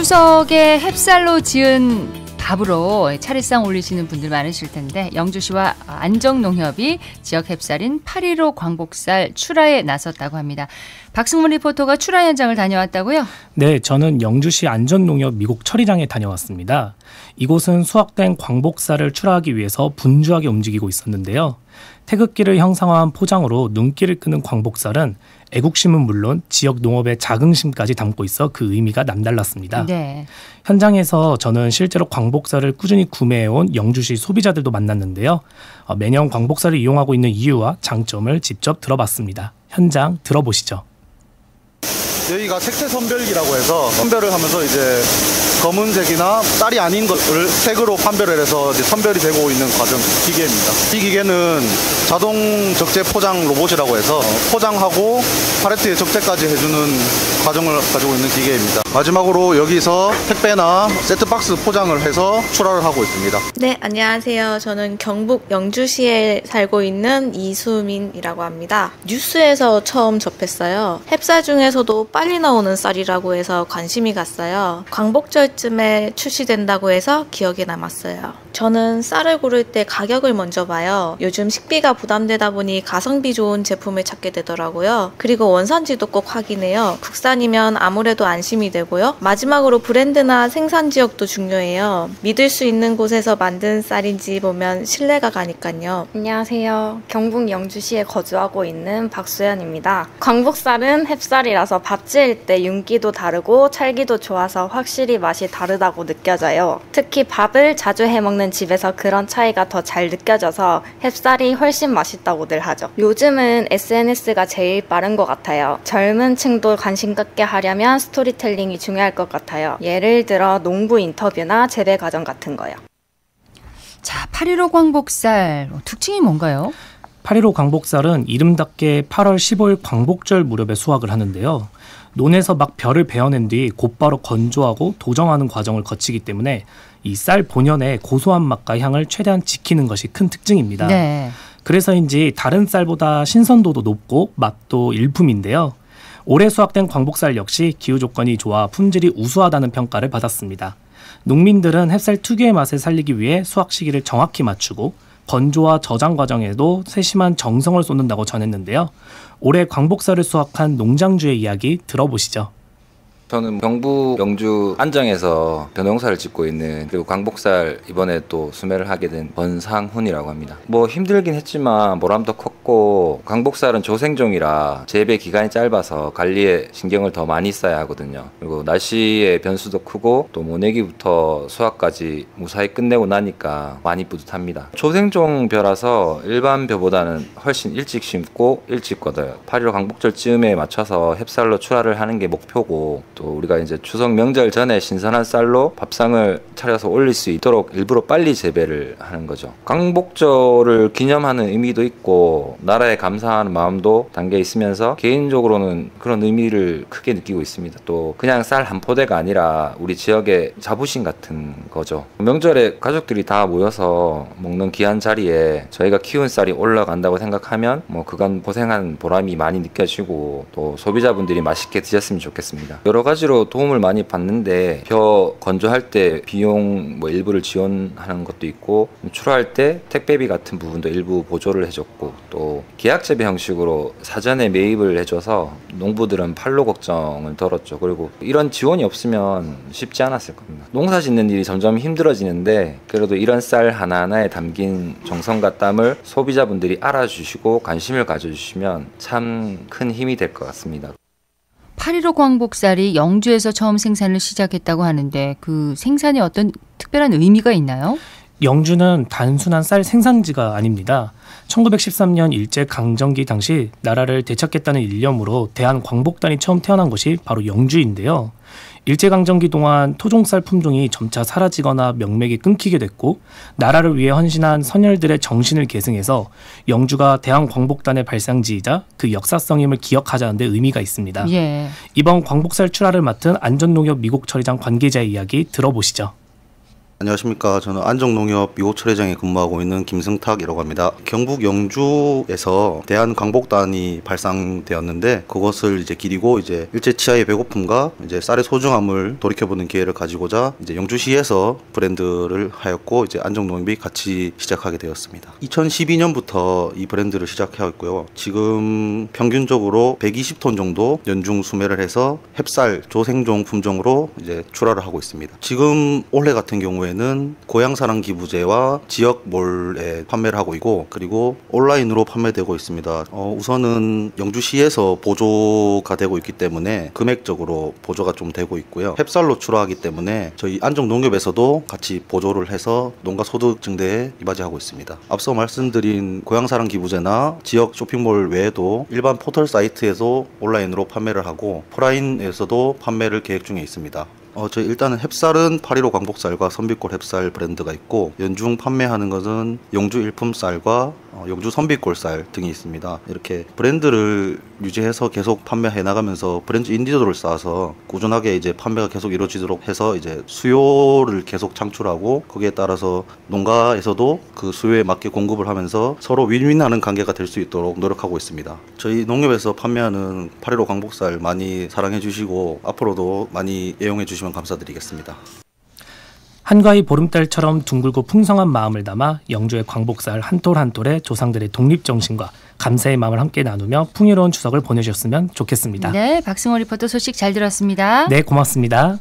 추석에 햅쌀로 지은 밥으로 차례상 올리시는 분들 많으실 텐데 영주시와 안정농협이 지역 햅쌀인 8.15 광복살 출하에 나섰다고 합니다. 박승문 리포터가 출하 현장을 다녀왔다고요? 네, 저는 영주시 안전농협 미국 처리장에 다녀왔습니다. 이곳은 수확된 광복살을 출하하기 위해서 분주하게 움직이고 있었는데요. 태극기를 형상화한 포장으로 눈길을 끄는 광복살은 애국심은 물론 지역 농업의 자긍심까지 담고 있어 그 의미가 남달랐습니다. 네. 현장에서 저는 실제로 광복살을 꾸준히 구매해온 영주시 소비자들도 만났는데요. 매년 광복살을 이용하고 있는 이유와 장점을 직접 들어봤습니다. 현장 들어보시죠. 여기가 색채 선별기라고 해서 선별을 하면서 이제 검은색이나 쌀이 아닌 것을 색으로 판별을 해서 이제 선별이 되고 있는 과정 기계입니다. 이 기계는 자동 적재 포장 로봇이라고 해서 포장하고 팔레트에 적재까지 해주는 과정을 가지고 있는 기계입니다. 마지막으로 여기서 택배나 세트박스 포장을 해서 출하를 하고 있습니다. 네, 안녕하세요. 저는 경북 영주시에 살고 있는 이수민이라고 합니다. 뉴스에서 처음 접했어요. 햅쌀 중에서도 빨리 나오는 쌀이라고 해서 관심이 갔어요. 광복절쯤에 출시된다고 해서 기억에 남았어요. 저는 쌀을 고를 때 가격을 먼저 봐요. 요즘 식비가 부담되다 보니 가성비 좋은 제품을 찾게 되더라고요. 그리고 원산지도 꼭 확인해요. 국산이면 아무래도 안심이 되고요. 마지막으로 브랜드나 생산 지역도 중요해요. 믿을 수 있는 곳에서 만든 쌀인지 보면 신뢰가 가니까요. 안녕하세요. 경북 영주시에 거주하고 있는 박수연입니다. 광복살은 햅쌀이라서 밥 지을 때 윤기도 다르고 찰기도 좋아서 확실히 맛이 다르다고 느껴져요. 특히 밥을 자주 해먹는 집에서 그런 차이가 더 잘 느껴져서 햅쌀이 훨씬 맛있다고들 하죠. 요즘은 SNS가 제일 빠른 것 같아요. 젊은 층도 관심 갖게 하려면 스토리텔링이 중요할 것 같아요. 예를 들어 농부 인터뷰나 재배 과정 같은 거요. 자, 8.15 광복살 특징이 뭔가요? 8.15 광복살은 이름답게 8월 15일 광복절 무렵에 수확을 하는데요. 논에서 막 벼를 베어낸 뒤 곧바로 건조하고 도정하는 과정을 거치기 때문에 이 쌀 본연의 고소한 맛과 향을 최대한 지키는 것이 큰 특징입니다. 네. 그래서인지 다른 쌀보다 신선도도 높고 맛도 일품인데요. 올해 수확된 광복살 역시 기후 조건이 좋아 품질이 우수하다는 평가를 받았습니다. 농민들은 햅쌀 특유의 맛을 살리기 위해 수확 시기를 정확히 맞추고 건조와 저장 과정에도 세심한 정성을 쏟는다고 전했는데요. 올해 광복살을 수확한 농장주의 이야기 들어보시죠. 저는 경북 영주 안정에서 벼농사를 짓고 있는, 그리고 광복살 이번에 또 수매를 하게 된 권상훈이라고 합니다. 뭐 힘들긴 했지만 보람도 컸고, 광복살은 조생종이라 재배 기간이 짧아서 관리에 신경을 더 많이 써야 하거든요. 그리고 날씨의 변수도 크고 또 모내기부터 수확까지 무사히 끝내고 나니까 많이 뿌듯합니다. 조생종 벼라서 일반 벼보다는 훨씬 일찍 심고 일찍 걷어요. 8.15 광복절쯤에 맞춰서 햅쌀로 출하를 하는 게 목표고, 또 우리가 이제 추석 명절 전에 신선한 쌀로 밥상을 차려서 올릴 수 있도록 일부러 빨리 재배를 하는 거죠. 광복절을 기념하는 의미도 있고 나라에 감사하는 마음도 담겨 있으면서 개인적으로는 그런 의미를 크게 느끼고 있습니다. 또 그냥 쌀 한 포대가 아니라 우리 지역의 자부심 같은 거죠. 명절에 가족들이 다 모여서 먹는 귀한 자리에 저희가 키운 쌀이 올라간다고 생각하면 뭐 그간 고생한 보람이 많이 느껴지고, 또 소비자분들이 맛있게 드셨으면 좋겠습니다. 여러 가지로 도움을 많이 받는데, 벼 건조할 때 비용 뭐 일부를 지원하는 것도 있고, 출하할 때 택배비 같은 부분도 일부 보조를 해줬고, 또 계약 재배 형식으로 사전에 매입을 해줘서 농부들은 판로 걱정을 덜었죠. 그리고 이런 지원이 없으면 쉽지 않았을 겁니다. 농사 짓는 일이 점점 힘들어지는데, 그래도 이런 쌀 하나하나에 담긴 정성과 땀을 소비자분들이 알아주시고 관심을 가져주시면 참 큰 힘이 될 것 같습니다. 8.15 광복살이 영주에서 처음 생산을 시작했다고 하는데 그 생산에 어떤 특별한 의미가 있나요? 영주는 단순한 쌀 생산지가 아닙니다. 1913년 일제강점기 당시 나라를 되찾겠다는 일념으로 대한광복단이 처음 태어난 곳이 바로 영주인데요. 일제강점기 동안 토종쌀 품종이 점차 사라지거나 명맥이 끊기게 됐고, 나라를 위해 헌신한 선열들의 정신을 계승해서 영주가 대한광복단의 발상지이자 그 역사성임을 기억하자는 데 의미가 있습니다. 예. 이번 광복살 출하를 맡은 안전농협 미국 처리장 관계자의 이야기 들어보시죠. 안녕하십니까. 저는 안정농협 미호철회장에 근무하고 있는 김승탁이라고 합니다. 경북 영주에서 대한광복단이 발상되었는데 그것을 이제 기리고 이제 일제치하의 배고픔과 이제 쌀의 소중함을 돌이켜보는 기회를 가지고자 이제 영주시에서 브랜드를 하였고 이제 안정농협이 같이 시작하게 되었습니다. 2012년부터 이 브랜드를 시작하였고요. 지금 평균적으로 120톤 정도 연중 수매를 해서 햅쌀 조생종 품종으로 이제 출하를 하고 있습니다. 지금 올해 같은 경우에는 고향사랑 기부제와 지역몰에 판매를 하고 있고 그리고 온라인으로 판매되고 있습니다. 우선은 영주시에서 보조가 되고 있기 때문에 금액적으로 보조가 좀 되고 있고요. 햅쌀로 출하하기 때문에 저희 안정농협에서도 같이 보조를 해서 농가 소득 증대에 이바지하고 있습니다. 앞서 말씀드린 고향사랑 기부제나 지역 쇼핑몰 외에도 일반 포털 사이트에서 온라인으로 판매를 하고 오프라인에서도 판매를 계획 중에 있습니다. 저희 일단은 햅쌀은 8.15 광복쌀과 선빛골 햅쌀 브랜드가 있고 연중 판매하는 것은 영주 일품쌀과 영주 선빛골쌀 등이 있습니다. 이렇게 브랜드를 유지해서 계속 판매해 나가면서 브랜드 인지도를 쌓아서 꾸준하게 이제 판매가 계속 이루어지도록 해서 이제 수요를 계속 창출하고 거기에 따라서 농가에서도 그 수요에 맞게 공급을 하면서 서로 윈윈하는 관계가 될 수 있도록 노력하고 있습니다. 저희 농협에서 판매하는 8.15 광복쌀 많이 사랑해 주시고 앞으로도 많이 애용해 주시면 감사드리겠습니다. 한가위 보름달처럼 둥글고 풍성한 마음을 담아 영주의 광복쌀 한 톨 한 톨에 조상들의 독립정신과 감사의 마음을 함께 나누며 풍요로운 추석을 보내셨으면 좋겠습니다. 네, 박승호 리포터 소식 잘 들었습니다. 네, 고맙습니다.